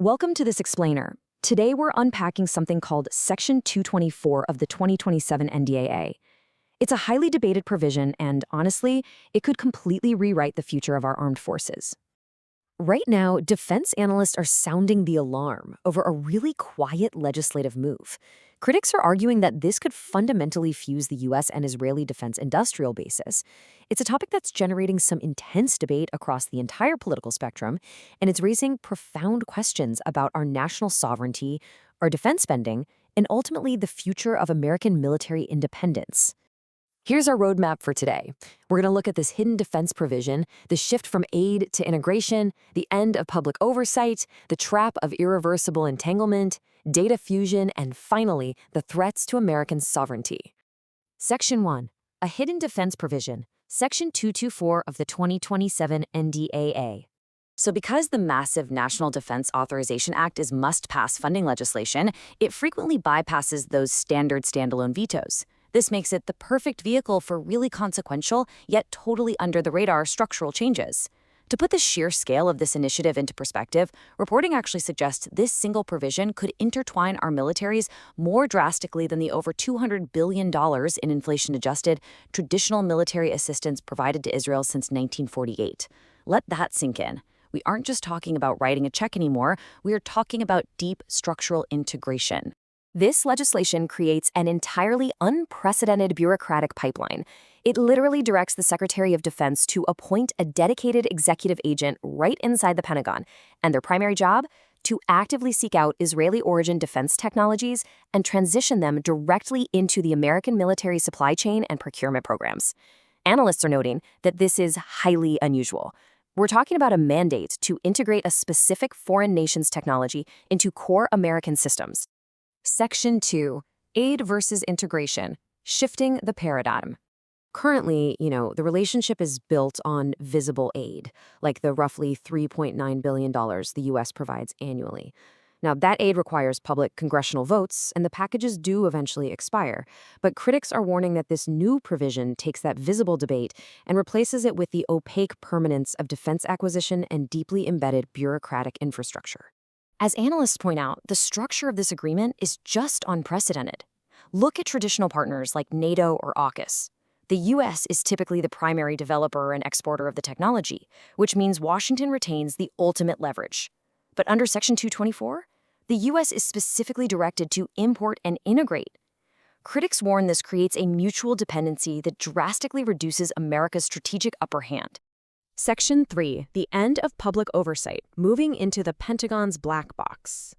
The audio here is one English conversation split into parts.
Welcome to this explainer. Today we're unpacking something called Section 224 of the 2027 NDAA. It's a highly debated provision and, honestly, it could completely rewrite the future of our armed forces. Right now, defense analysts are sounding the alarm over a really quiet legislative move. Critics are arguing that this could fundamentally fuse the U.S. and Israeli defense industrial bases. It's a topic that's generating some intense debate across the entire political spectrum, and it's raising profound questions about our national sovereignty, our defense spending, and ultimately the future of American military independence. Here's our roadmap for today. We're going to look at this hidden defense provision, the shift from aid to integration, the end of public oversight, the trap of irreversible entanglement, data fusion, and finally, the threats to American sovereignty. Section 1. A hidden defense provision, Section 224 of the 2027 NDAA. So because the massive National Defense Authorization Act is must-pass funding legislation, it frequently bypasses those standard standalone vetoes. This makes it the perfect vehicle for really consequential, yet totally under-the-radar structural changes. To put the sheer scale of this initiative into perspective, reporting actually suggests this single provision could intertwine our militaries more drastically than the over $200 billion in inflation-adjusted traditional military assistance provided to Israel since 1948. Let that sink in. We aren't just talking about writing a check anymore, we are talking about deep structural integration. This legislation creates an entirely unprecedented bureaucratic pipeline. It literally directs the Secretary of Defense to appoint a dedicated executive agent right inside the Pentagon, and their primary job? To actively seek out Israeli-origin defense technologies and transition them directly into the American military supply chain and procurement programs. Analysts are noting that this is highly unusual. We're talking about a mandate to integrate a specific foreign nation's technology into core American systems. Section 2. Aid versus integration, shifting the paradigm. Currently, the relationship is built on visible aid, like the roughly $3.9 billion the U.S. provides annually. Now, that aid requires public congressional votes, and the packages do eventually expire. But critics are warning that this new provision takes that visible debate and replaces it with the opaque permanence of defense acquisition and deeply embedded bureaucratic infrastructure. As analysts point out, the structure of this agreement is just unprecedented. Look at traditional partners like NATO or AUKUS. The U.S. is typically the primary developer and exporter of the technology, which means Washington retains the ultimate leverage. But under Section 224, the U.S. is specifically directed to import and integrate. Critics warn this creates a mutual dependency that drastically reduces America's strategic upper hand. Section 3. The end of public oversight, moving into the Pentagon's black box.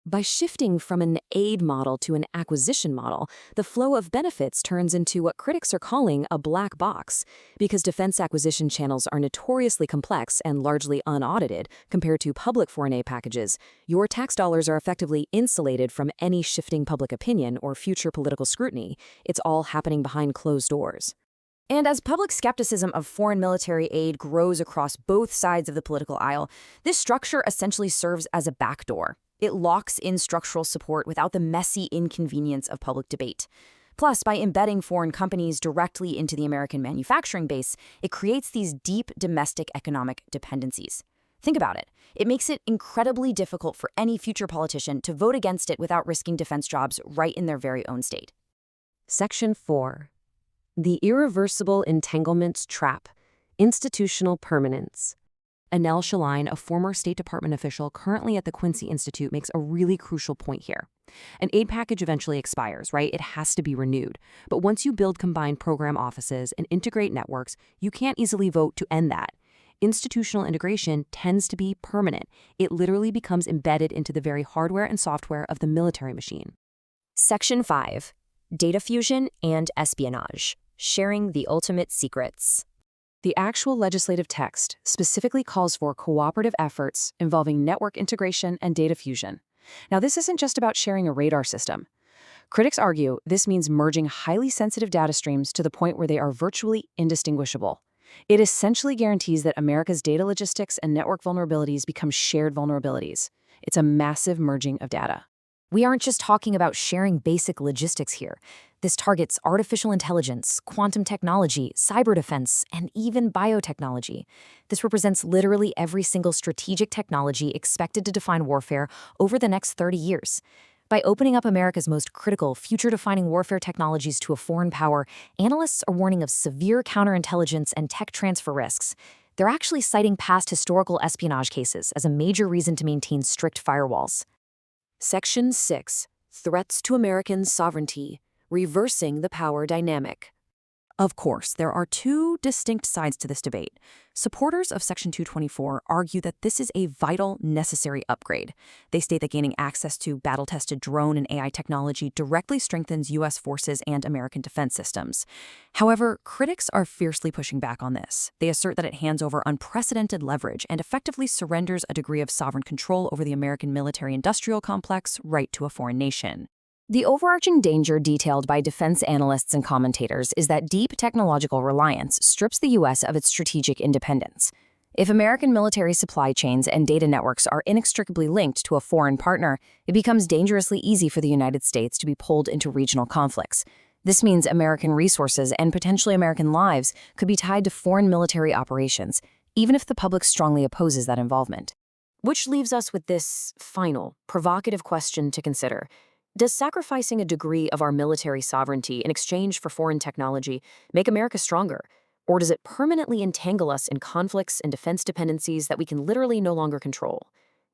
By shifting from an aid model to an acquisition model, the flow of benefits turns into what critics are calling a black box. Because defense acquisition channels are notoriously complex and largely unaudited compared to public foreign aid packages, your tax dollars are effectively insulated from any shifting public opinion or future political scrutiny. It's all happening behind closed doors. And as public skepticism of foreign military aid grows across both sides of the political aisle, this structure essentially serves as a backdoor. It locks in structural support without the messy inconvenience of public debate. Plus, by embedding foreign companies directly into the American manufacturing base, it creates these deep domestic economic dependencies. Think about it. It makes it incredibly difficult for any future politician to vote against it without risking defense jobs right in their very own state. Section 4. The irreversible entanglements trap, institutional permanence. Anel Shaline, a former State Department official currently at the Quincy Institute, makes a really crucial point here. An aid package eventually expires, right? It has to be renewed. But once you build combined program offices and integrate networks, you can't easily vote to end that. Institutional integration tends to be permanent. It literally becomes embedded into the very hardware and software of the military machine. Section 5. Data fusion and espionage. Sharing the ultimate secrets. The actual legislative text specifically calls for cooperative efforts involving network integration and data fusion. Now, this isn't just about sharing a radar system. Critics argue this means merging highly sensitive data streams to the point where they are virtually indistinguishable. It essentially guarantees that America's data logistics and network vulnerabilities become shared vulnerabilities. It's a massive merging of data. We aren't just talking about sharing basic logistics here. This targets artificial intelligence, quantum technology, cyber defense, and even biotechnology. This represents literally every single strategic technology expected to define warfare over the next 30 years. By opening up America's most critical, future-defining warfare technologies to a foreign power, analysts are warning of severe counterintelligence and tech transfer risks. They're actually citing past historical espionage cases as a major reason to maintain strict firewalls. Section 6. Threats to American sovereignty. Reversing the power dynamic. Of course, there are two distinct sides to this debate. Supporters of Section 224 argue that this is a vital, necessary upgrade. They state that gaining access to battle-tested drone and AI technology directly strengthens U.S. forces and American defense systems. However, critics are fiercely pushing back on this. They assert that it hands over unprecedented leverage and effectively surrenders a degree of sovereign control over the American military-industrial complex right to a foreign nation. The overarching danger detailed by defense analysts and commentators is that deep technological reliance strips the U.S. of its strategic independence. If American military supply chains and data networks are inextricably linked to a foreign partner, it becomes dangerously easy for the United States to be pulled into regional conflicts. This means American resources and potentially American lives could be tied to foreign military operations, even if the public strongly opposes that involvement. Which leaves us with this final, provocative question to consider. Does sacrificing a degree of our military sovereignty in exchange for foreign technology make America stronger? Or does it permanently entangle us in conflicts and defense dependencies that we can literally no longer control?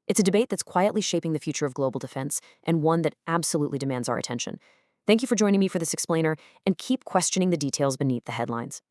It's a debate that's quietly shaping the future of global defense, and one that absolutely demands our attention. Thank you for joining me for this explainer, and keep questioning the details beneath the headlines.